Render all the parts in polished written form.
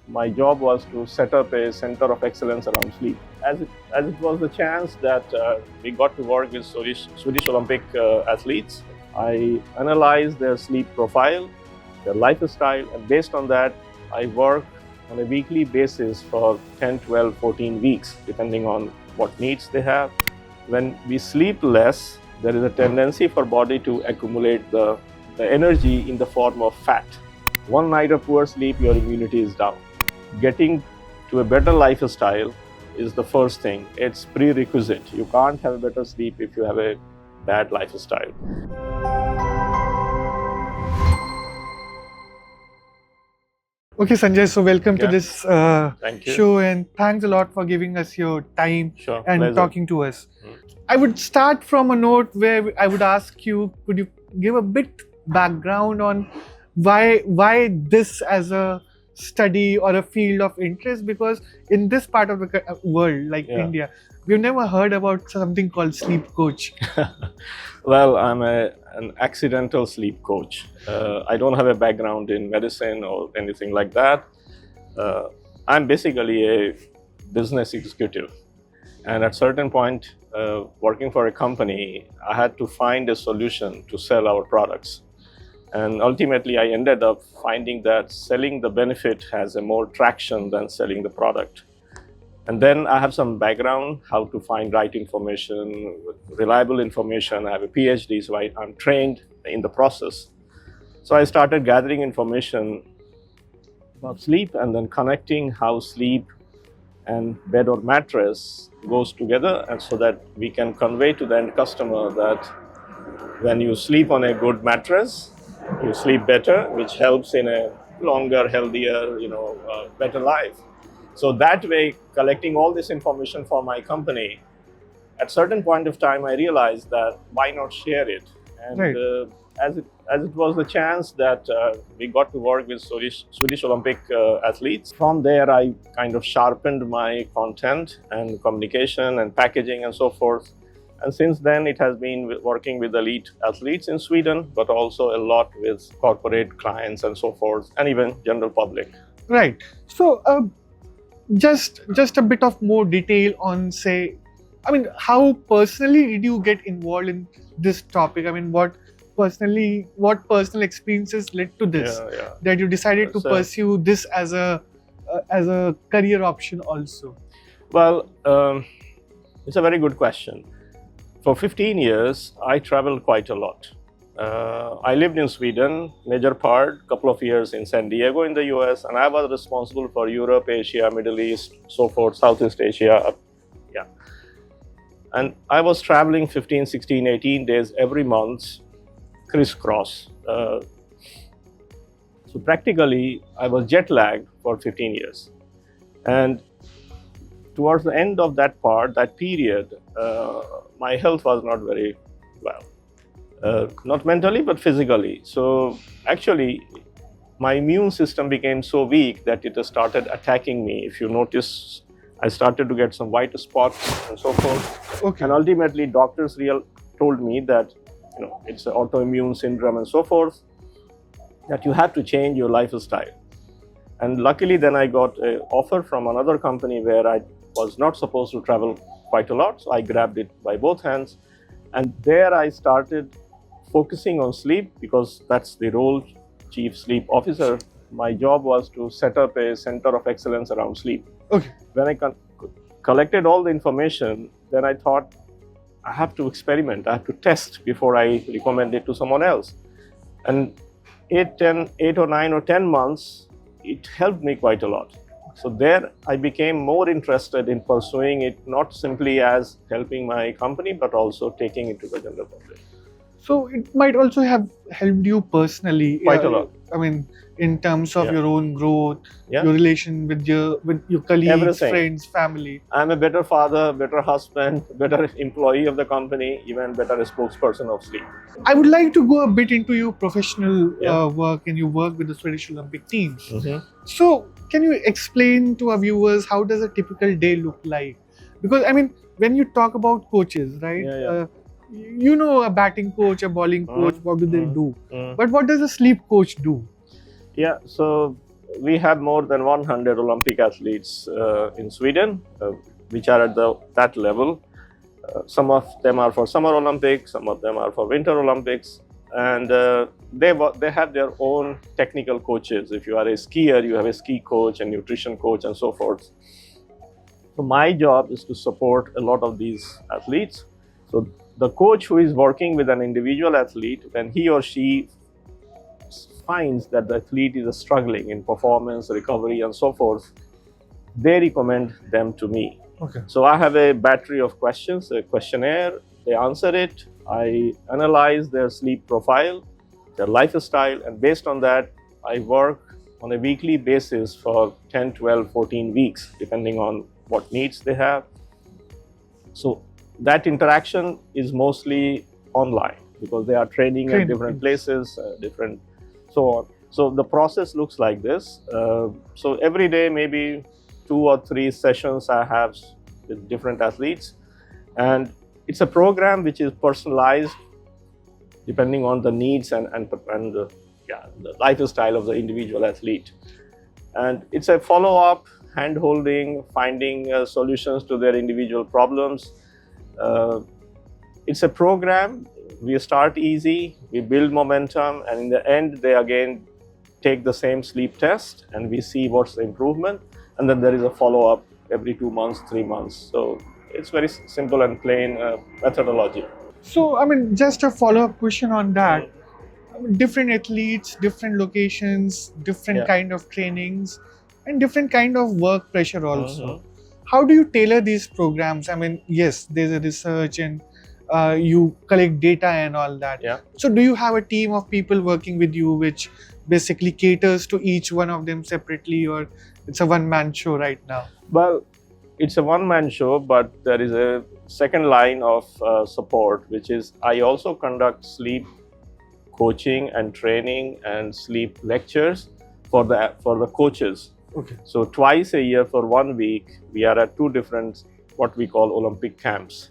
my job was to set up a center of excellence around sleep. As it was the chance that we got to work with Swedish Olympic athletes, I analyzed their sleep profile, their lifestyle, and based on that, I work on a weekly basis for 10, 12, 14 weeks, depending on what needs they have. When we sleep less, there is a tendency for body to accumulate the energy in the form of fat. One night of poor sleep, your immunity is down. Getting to a better lifestyle is the first thing. It's prerequisite. You can't have a better sleep if you have a bad lifestyle. Okay, Sanjay, so welcome to this Thank you. show, and thanks a lot for giving us your time and Pleasure. talking to us. I would start from a note where I would ask you, could you give a bit background on why this as a study or a field of interest? Because in this part of the world, like India, we've never heard about something called sleep coach. Well, I'm an accidental sleep coach. I don't have a background in medicine or anything like that. I'm basically a business executive. And at a certain point, working for a company, I had to find a solution to sell our products. And ultimately, I ended up finding that selling the benefit has a more traction than selling the product. And then I have some background, how to find right information, reliable information. I have a PhD, so I'm trained in the process. So I started gathering information about sleep and then connecting how sleep and bed or mattress goes together, and so that we can convey to the end customer that when you sleep on a good mattress, you sleep better, which helps in a longer, healthier, better life. So that way, collecting all this information for my company, at a certain point of time, I realized that why not share it? And as it was the chance that we got to work with Swedish Olympic athletes, from there I kind of sharpened my content and communication and packaging and so forth. And since then, it has been working with elite athletes in Sweden, but also a lot with corporate clients and so forth, and even general public. Right. So, just a bit of more detail on, say, how personally did you get involved in this topic? What personal experiences led to this, that you decided to pursue this as a career option also? Well, it's a very good question. For 15 years, I traveled quite a lot. I lived in Sweden, major part, couple of years in San Diego in the US, and I was responsible for Europe, Asia, Middle East, so forth, Southeast Asia. And I was traveling 15, 16, 18 days every month, crisscross. So practically, I was jet lagged for 15 years. And towards the end of that period, my health was not very well. Not mentally, but physically. So actually, my immune system became so weak that it started attacking me. If you notice, I started to get some white spots and so forth. Okay. And ultimately, doctors told me that it's an autoimmune syndrome and so forth, that you have to change your lifestyle. And luckily, then I got an offer from another company where I was not supposed to travel quite a lot. So I grabbed it by both hands. And there I started focusing on sleep, because that's the role, chief sleep officer. My job was to set up a center of excellence around sleep. Okay. When I collected all the information, then I thought, I have to experiment, I have to test before I recommend it to someone else. And 8 or 9 or 10 months, it helped me quite a lot. So there I became more interested in pursuing it, not simply as helping my company, but also taking it to the general public. So it might also have helped you personally. Quite a lot. In terms of your own growth, your relation with your colleagues, everything. Friends, family. I'm a better father, better husband, better employee of the company, even better spokesperson of sleep. I would like to go a bit into your professional work, and you work with the Swedish Olympic Team. So can you explain to our viewers, how does a typical day look like? Because when you talk about coaches, right? A batting coach, a bowling coach, what do they do? But what does a sleep coach do? Yeah, so we have more than 100 Olympic athletes in Sweden, which are at that level. Some of them are for Summer Olympics, some of them are for Winter Olympics, and they have their own technical coaches. If you are a skier, you have a ski coach and nutrition coach and so forth. So my job is to support a lot of these athletes. So the coach who is working with an individual athlete, when he or she finds that the athlete is struggling in performance, recovery, and so forth, they recommend them to me. Okay. So I have a battery of questions, a questionnaire. They answer it. I analyze their sleep profile, their lifestyle, and based on that, I work on a weekly basis for 10, 12, 14 weeks, depending on what needs they have. So that interaction is mostly online because they are training at different places, different so on. So the process looks like this. So every day, maybe 2 or 3 sessions I have with different athletes, and it's a program which is personalized depending on the needs and the lifestyle of the individual athlete. And it's a follow-up, hand-holding, finding solutions to their individual problems. It's a program. We start easy, we build momentum, and in the end, they again take the same sleep test, and we see what's the improvement. And then there is a follow-up every 2 months, 3 months. So it's very simple and plain methodology. So, I mean, just a follow-up question on that. Different athletes, different locations, different kind of trainings, and different kind of work pressure also. How do you tailor these programs? I mean, yes, there's a research and you collect data and all that. Yeah. So do you have a team of people working with you which basically caters to each one of them separately, or it's a one-man show right now? Well, it's a one-man show, but there is a second line of support, which is I also conduct sleep coaching and training and sleep lectures for the coaches. Okay. So twice a year for 1 week, we are at 2 different what we call Olympic camps.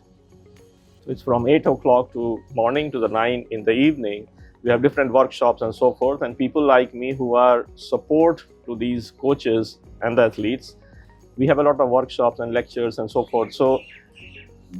So it's from 8 o'clock to morning to the 9 in the evening. We have different workshops and so forth, and people like me who are support to these coaches and the athletes, we have a lot of workshops and lectures and so forth. So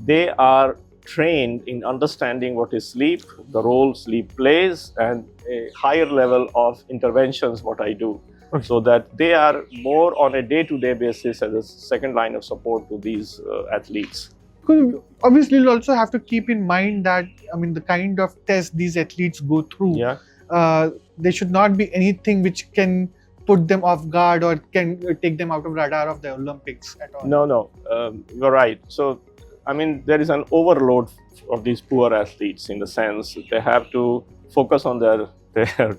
they are trained in understanding what is sleep, the role sleep plays, and a higher level of interventions what I do. Okay. So that they are more on a day-to-day basis as a second line of support to these athletes. Because obviously you'll also have to keep in mind that, I mean, the kind of test these athletes go through, there should not be anything which can put them off guard or can take them out of radar of the Olympics at all. No, you're right. So, I mean, there is an overload of these poor athletes in the sense they have to focus on their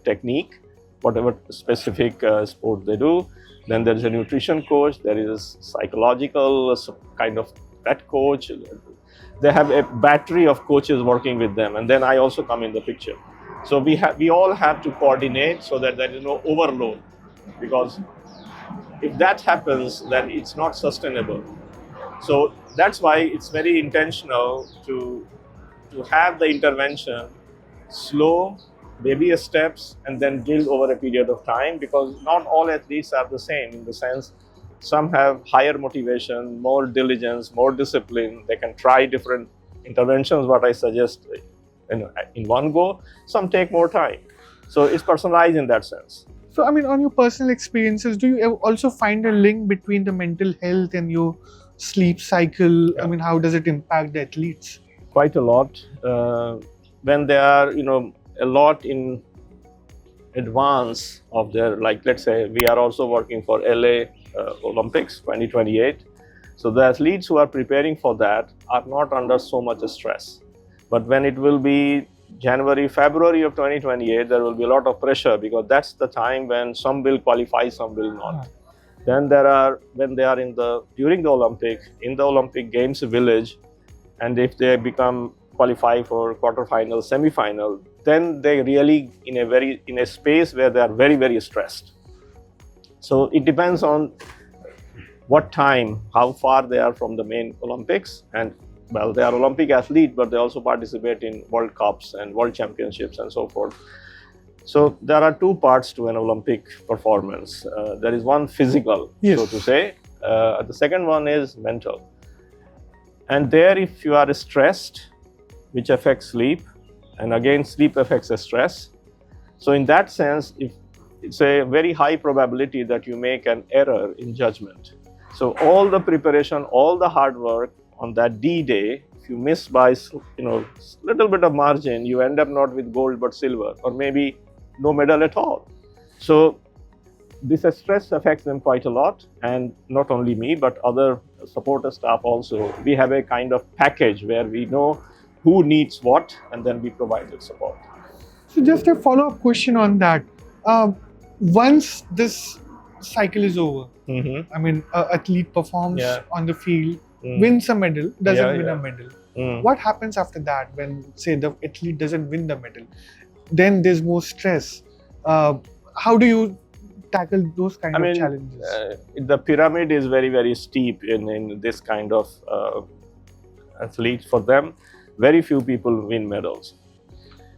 technique, whatever specific sport they do. Then there is a nutrition coach, there is a psychological kind of that coach. They have a battery of coaches working with them, and then I also come in the picture. So we all have to coordinate so that there is no overload, because if that happens, then it's not sustainable. So that's why it's very intentional to have the intervention slow, baby steps, and then build over a period of time, because not all athletes are the same in the sense some have higher motivation, more diligence, more discipline. They can try different interventions, what I suggest in one go. Some take more time. So it's personalized in that sense. So, I mean, on your personal experiences, do you also find a link between the mental health and your sleep cycle? Yeah. I mean, how does it impact the athletes? Quite a lot. When they are, a lot in advance of their, like, let's say, we are also working for LA Olympics 2028. So the athletes who are preparing for that are not under so much stress. But when it will be January, February of 2028, there will be a lot of pressure, because that's the time when some will qualify, some will not. Then when they are during the Olympic, in the Olympic Games village, and if they qualify for quarterfinal, semi-final, then they really in a space where they are very, very stressed. So it depends on what time, how far they are from the main Olympics. And well, they are Olympic athletes, but they also participate in World Cups and World Championships and so forth. So there are two parts to an Olympic performance. There is one physical, Yes. so to say. The second one is mental. And there, if you are stressed, which affects sleep, and again, sleep affects the stress. So in that sense, if it's a very high probability that you make an error in judgment. So all the preparation, all the hard work on that D-Day, if you miss by little bit of margin, you end up not with gold but silver, or maybe no medal at all. So this stress affects them quite a lot, and not only me but other supporter staff also. We have a kind of package where we know who needs what, and then we provide the support. So just a follow-up question on that. Once this cycle is over, I mean, an athlete performs on the field, wins a medal, doesn't win a medal. What happens after that when, say, the athlete doesn't win the medal? Then there's more stress. How do you tackle those kind of challenges? The pyramid is very, very steep in this kind of athletes. For them, very few people win medals.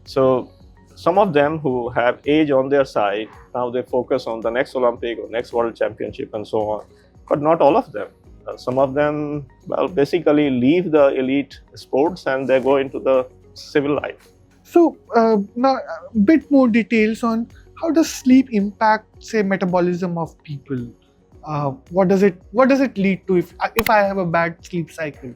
So some of them who have age on their side, now they focus on the next Olympic or next World Championship and so on. But not all of them. Some of them, basically leave the elite sports and they go into the civil life. So now a bit more details on how does sleep impact, say, metabolism of people? What does it lead to if I have a bad sleep cycle?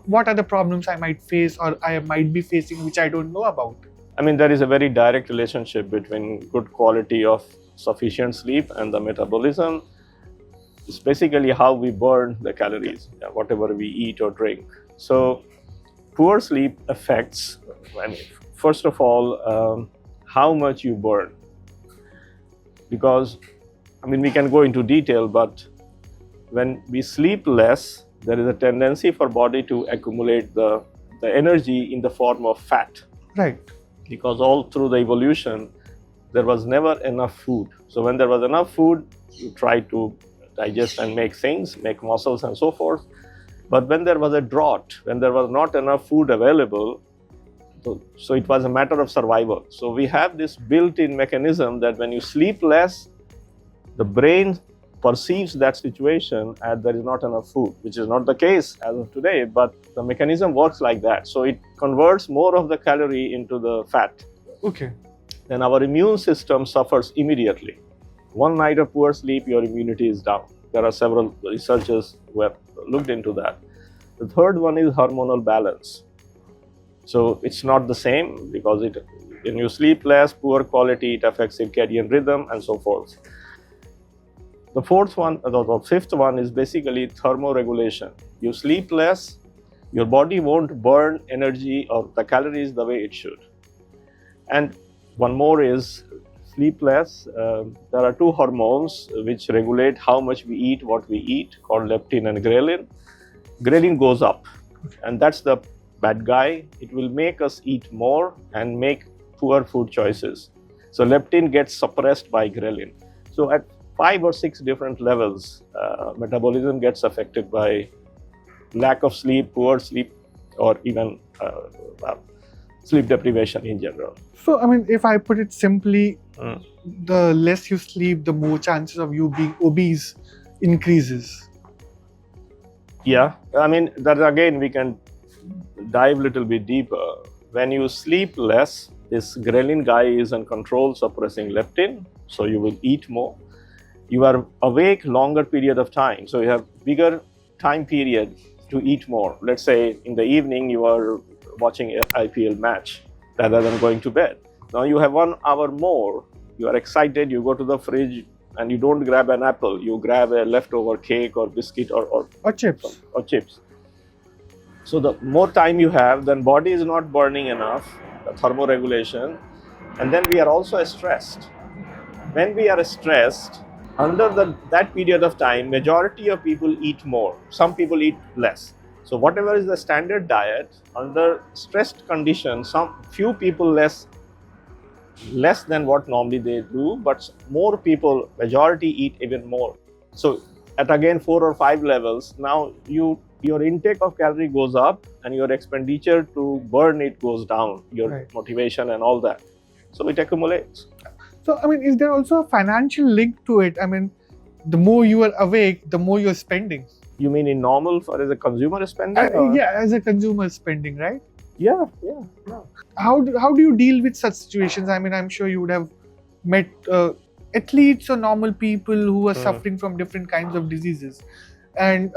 What are the problems I might face or I might be facing which I don't know about? I mean, there is a very direct relationship between good quality of sufficient sleep and the metabolism. It's basically how we burn the calories, whatever we eat or drink. So poor sleep affects, first of all, how much you burn. Because, we can go into detail, but when we sleep less, there is a tendency for body to accumulate the energy in the form of fat. Right. Because all through the evolution, there was never enough food. So when there was enough food, you try to digest and make things, make muscles and so forth. But when there was a drought, when there was not enough food available, so it was a matter of survival. So we have this built-in mechanism that when you sleep less, the brain perceives that situation as there is not enough food, which is not the case as of today, but the mechanism works like that. So it converts more of the calorie into the fat. Okay. Then our immune system suffers immediately. One night of poor sleep, your immunity is down. There are several researchers who have looked into that. The third one is hormonal balance. So it's not the same because when you sleep less, poor quality, it affects circadian rhythm and so forth. The fifth one is basically thermoregulation. You sleep less, your body won't burn energy or the calories the way it should. And one more is sleep less. There are two hormones which regulate how much we eat, what we eat, called leptin and ghrelin. Ghrelin goes up, and that's the bad guy. It will make us eat more and make poor food choices. So leptin gets suppressed by ghrelin. So at 5 or 6 different levels, metabolism gets affected by lack of sleep, poor sleep, or even sleep deprivation in general. So, if I put it simply, the less you sleep, the more chances of you being obese increases. Yeah, that again, we can dive a little bit deeper. When you sleep less, this ghrelin guy is in control, suppressing leptin, so you will eat more. You are awake longer period of time, so you have bigger time period to eat more. Let's say in the evening you are watching an IPL match rather than going to bed. Now you have 1 hour more, you are excited, you go to the fridge and you don't grab an apple, you grab a leftover cake or biscuit or chips. So the more time you have, then body is not burning enough, the thermoregulation, and then we are also stressed. When we are stressed, under that period of time, majority of people eat more. Some people eat less. So whatever is the standard diet, under stressed conditions, few people less than what normally they do, but more people, majority eat even more. So at again 4 or 5 levels, now your intake of calorie goes up and your expenditure to burn it goes down, your motivation and all that. So it accumulates. So, I mean, is there also a financial link to it? I mean, the more you are awake, the more you're spending. You mean in normal for as a consumer spending? Yeah, as a consumer spending, right? Yeah. How do you deal with such situations? I mean, I'm sure you would have met athletes or normal people who are suffering from different kinds of diseases, and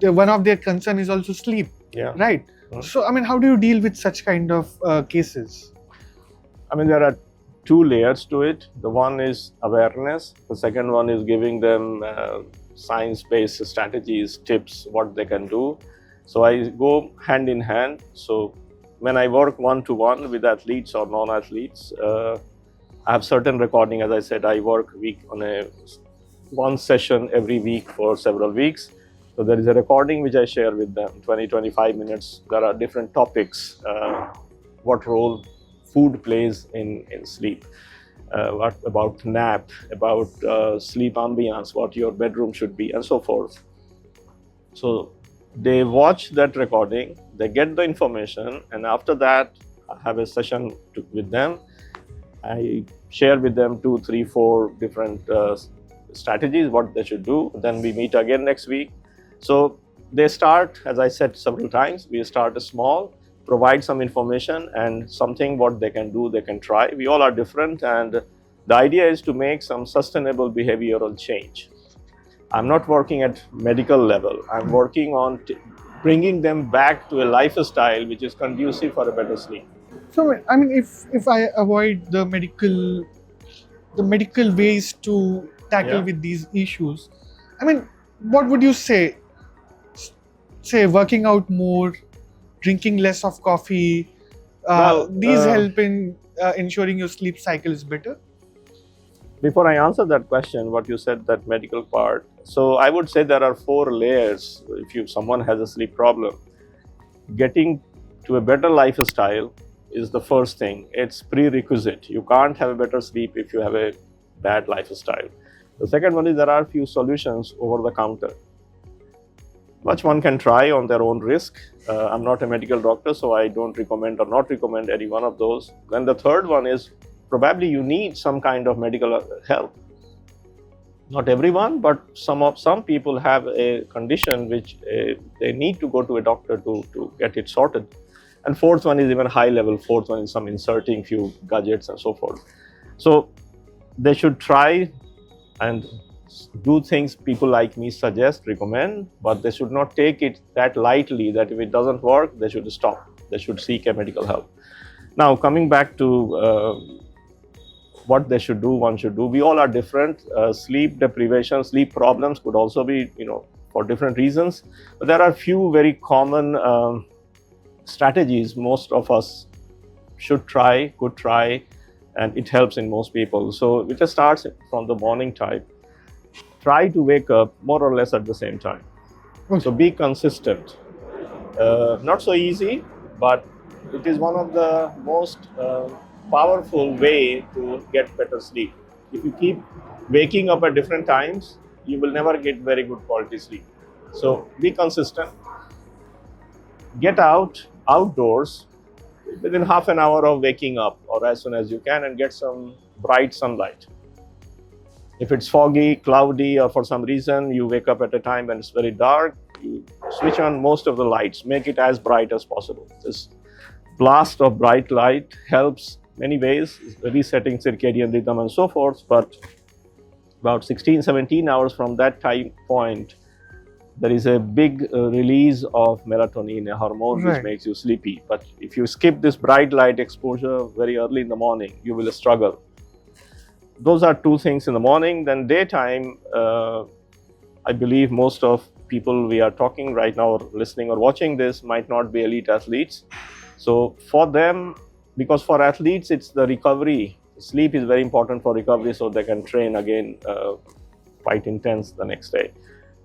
one of their concern is also sleep. Yeah. Right. So, I mean, how do you deal with such kind of cases? I mean, there are two layers to it. The one is awareness. The second one is giving them science-based strategies, tips, what they can do. So I go hand in hand. So when I work one-to-one with athletes or non-athletes, I have certain recording. As I said, I work on one session every week for several weeks. So there is a recording which I share with them, 20-25 minutes. There are different topics, what role food plays in sleep, what about nap, about sleep ambience, what your bedroom should be, and so forth. So they watch that recording, they get the information, and after that, I have a session with them. I share with them 2, 3, 4 different strategies, what they should do. Then we meet again next week. So they start, as I said several times, we start small, provide some information and something what they can do, they can try. We all are different, and the idea is to make some sustainable behavioral change. I'm not working at medical level. I'm working on bringing them back to a lifestyle which is conducive for a better sleep. So, I mean, if I avoid the medical ways to tackle with these issues, I mean, what would you say? Say working out more, drinking less of coffee. These help in ensuring your sleep cycle is better. Before I answer that question, what you said, that medical part, so I would say there are 4 layers. If someone has a sleep problem, getting to a better lifestyle is the first thing. It's prerequisite. You can't have a better sleep if you have a bad lifestyle. The second one is there are few solutions over the counter, which one can try on their own risk. I'm not a medical doctor, so I don't recommend or not recommend any one of those. Then the third one is probably you need some kind of medical help. Not everyone, but some people have a condition which they need to go to a doctor to get it sorted. And fourth one is even high level. Fourth one is some inserting few gadgets and so forth. So they should try and do things people like me suggest, recommend, but they should not take it that lightly that if it doesn't work, they should stop. They should seek a medical help. Now, coming back to what they should do, one should do. We all are different. Sleep deprivation, sleep problems could also be, for different reasons. But there are few very common strategies most of us could try, and it helps in most people. So it just starts from the morning time. Try to wake up more or less at the same time. So be consistent. Not so easy, but it is one of the most powerful way to get better sleep. If you keep waking up at different times, you will never get very good quality sleep. So be consistent. Get outdoors within half an hour of waking up or as soon as you can, and get some bright sunlight. If it's foggy, cloudy, or for some reason you wake up at a time when it's very dark, you switch on most of the lights, make it as bright as possible. This blast of bright light helps many ways, resetting circadian rhythm and so forth, but about 16-17 hours from that time point, there is a big release of melatonin, a hormone which makes you sleepy. But if you skip this bright light exposure very early in the morning, you will struggle. Those are 2 things in the morning. Then daytime, I believe most of people we are talking right now or listening or watching this might not be elite athletes. So for them, because for athletes, it's the recovery. Sleep is very important for recovery so they can train again quite intense the next day.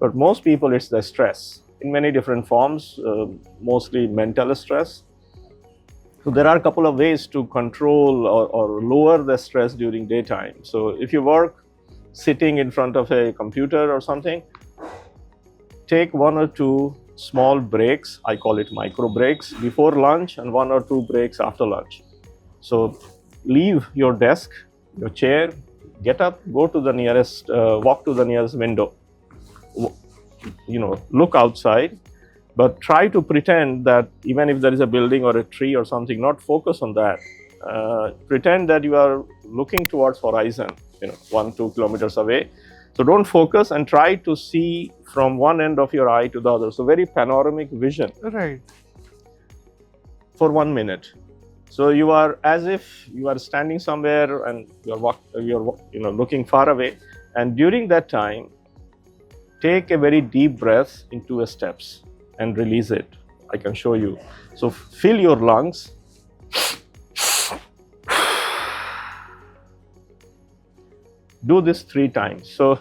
But most people, it's the stress in many different forms, mostly mental stress. So there are a couple of ways to control or lower the stress during daytime. So if you work sitting in front of a computer or something, take 1 or 2 small breaks, I call it micro breaks, before lunch and 1 or 2 breaks after lunch. So leave your desk, your chair, get up, go to the nearest, walk to the nearest window. Look outside, but try to pretend that even if there is a building or a tree or something, not focus on that. Pretend that you are looking towards horizon, 1-2 kilometers away. So don't focus and try to see from one end of your eye to the other. So very panoramic vision. Right. For 1 minute. So you are as if you are standing somewhere and you're looking far away. And during that time, take a very deep breath in 2 steps and release it. I can show you. So fill your lungs. Do this 3 times. So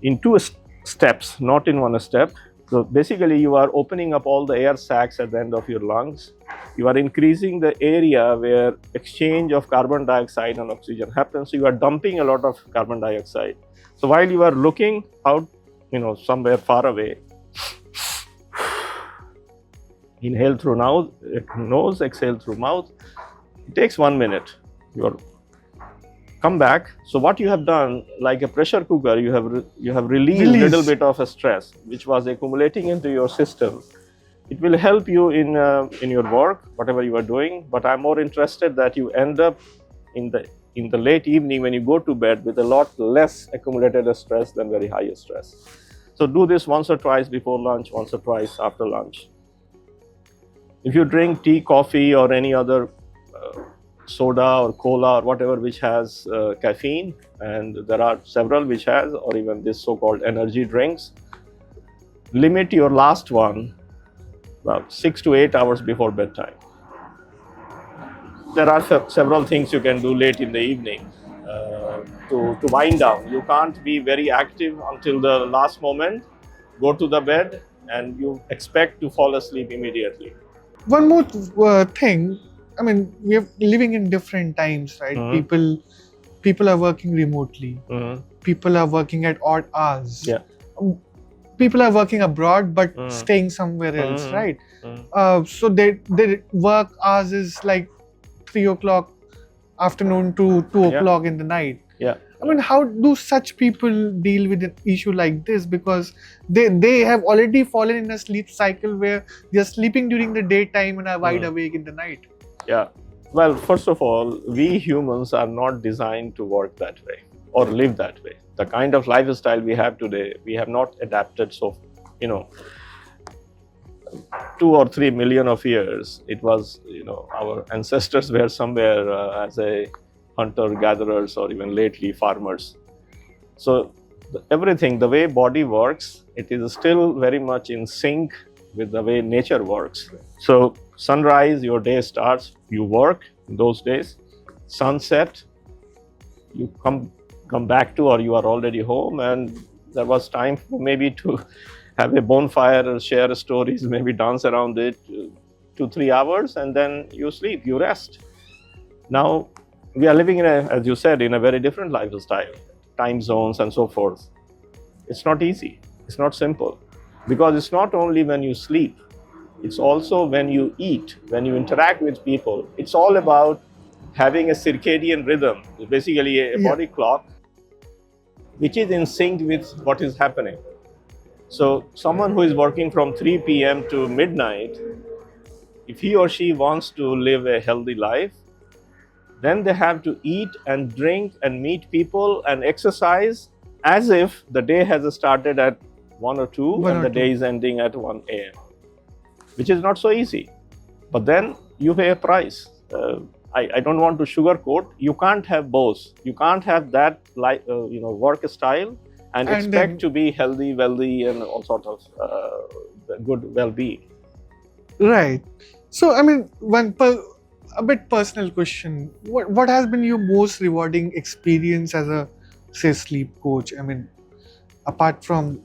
in 2 steps, not in 1 step. So basically you are opening up all the air sacs at the end of your lungs. You are increasing the area where exchange of carbon dioxide and oxygen happens. So you are dumping a lot of carbon dioxide. So while you are looking out, somewhere far away, inhale through nose, exhale through mouth. It takes 1 minute. Come back. So what you have done, like a pressure cooker, you have released a little bit of a stress which was accumulating into your system. It will help you in your work, whatever you are doing. But I'm more interested that you end up in the late evening when you go to bed with a lot less accumulated stress than very high stress. So do this once or twice before lunch, once or twice after lunch. If you drink tea, coffee, or any other soda or cola or whatever which has caffeine, and there are several which has, or even this so-called energy drinks, limit your last one about 6 to 8 hours before bedtime. There are several things you can do late in the evening to wind down. You can't be very active until the last moment, go to the bed, and you expect to fall asleep immediately. One more thing. I mean, we are living in different times, right? Mm-hmm. People are working remotely. Mm-hmm. People are working at odd hours. Yeah. People are working abroad but staying somewhere else, right? So their work hours is like 3 o'clock afternoon to 2 o'clock in the night. Yeah. I mean, how do such people deal with an issue like this? Because they have already fallen in a sleep cycle where they are sleeping during the daytime and are wide awake in the night. Yeah. Well, first of all, we humans are not designed to work that way or live that way. The kind of lifestyle we have today, we have not adapted. So, 2 or 3 million of years, it was, our ancestors were somewhere as a hunter-gatherers or even lately farmers. So everything, the way body works, it is still very much in sync with the way nature works. So sunrise, your day starts, you work in those days. Sunset, you come back to, or you are already home, and there was time for maybe to have a bonfire or share stories, maybe dance around it 2-3 hours, and then you sleep, you rest. Now we are living as you said, in a very different lifestyle, time zones and so forth. It's not easy, it's not simple, because it's not only when you sleep, it's also when you eat, when you interact with people. It's all about having a circadian rhythm, basically a body clock, which is in sync with what is happening. So someone who is working from 3 p.m. to midnight, if he or she wants to live a healthy life, then they have to eat and drink and meet people and exercise as if the day has started at 1 or 2 and the day is ending at 1 a.m., which is not so easy. But then you pay a price. I don't want to sugarcoat. You can't have both. You can't have that work style and expect to be healthy, wealthy, and all sorts of good well-being. Right. So, I mean, a bit personal question. What has been your most rewarding experience as a, say, sleep coach? I mean, apart from,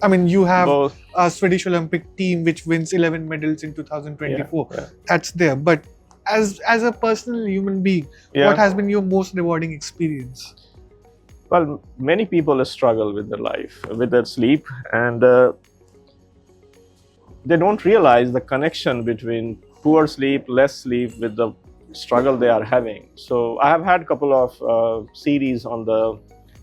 you have a Swedish Olympic team which wins 11 medals in 2024. Yeah. That's there. But as a personal human being, what has been your most rewarding experience? Well, many people struggle with their life, with their sleep, and they don't realize the connection between poor sleep, less sleep, with the struggle they are having. So I have had a couple of series on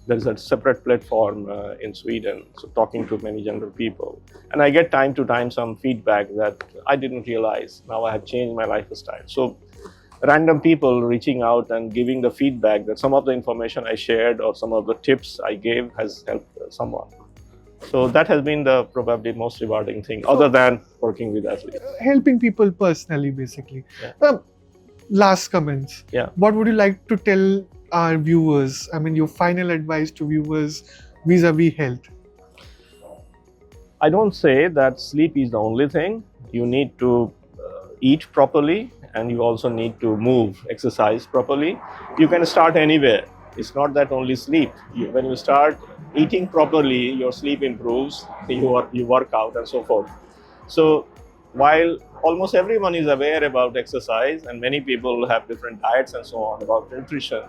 there's a separate platform in Sweden, so talking to many younger people. And I get time to time some feedback that I didn't realize. Now I have changed my lifestyle. So random people reaching out and giving the feedback that some of the information I shared or some of the tips I gave has helped someone. So that has been the probably most rewarding thing, other than working with athletes. Helping people personally, basically. Yeah. Last comments. Yeah. What would you like to tell our viewers? I mean, your final advice to viewers vis-a-vis health. I don't say that sleep is the only thing. You need to eat properly, and you also need to move, exercise properly. You can start anywhere. It's not that only sleep. When you start eating properly, your sleep improves, you work out and so forth. So while almost everyone is aware about exercise and many people have different diets and so on about nutrition,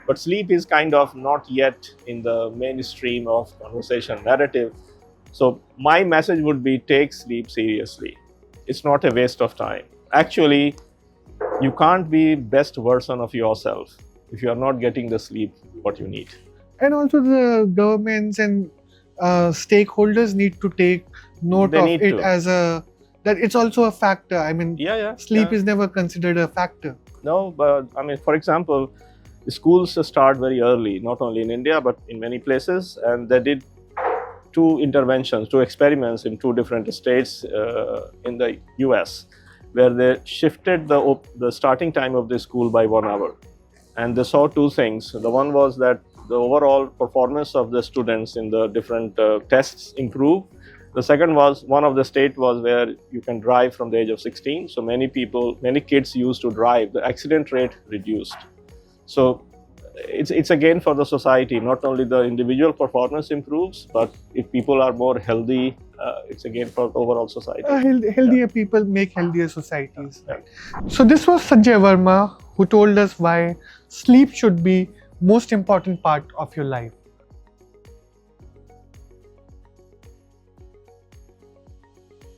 but sleep is kind of not yet in the mainstream of conversation narrative. So my message would be, take sleep seriously. It's not a waste of time. Actually, you can't be best version of yourself if you are not getting the sleep what you need. And also the governments and stakeholders need to take note They of need it to. as that it's also a factor. I mean, sleep is never considered a factor. No, but I mean, for example, the schools start very early, not only in India, but in many places. And they did two experiments in two different states in the US, where they shifted the starting time of the school by 1 hour. And they saw two things. The one was that the overall performance of the students in the different tests improved. The second was, one of the state was where you can drive from the age of 16. So many kids used to drive. The accident rate reduced. So it's again for the society. Not only the individual performance improves, but if people are more healthy, it's again for overall society. Healthier people make healthier societies. Yeah. So this was Sanjay Verma, who told us why sleep should be most important part of your life.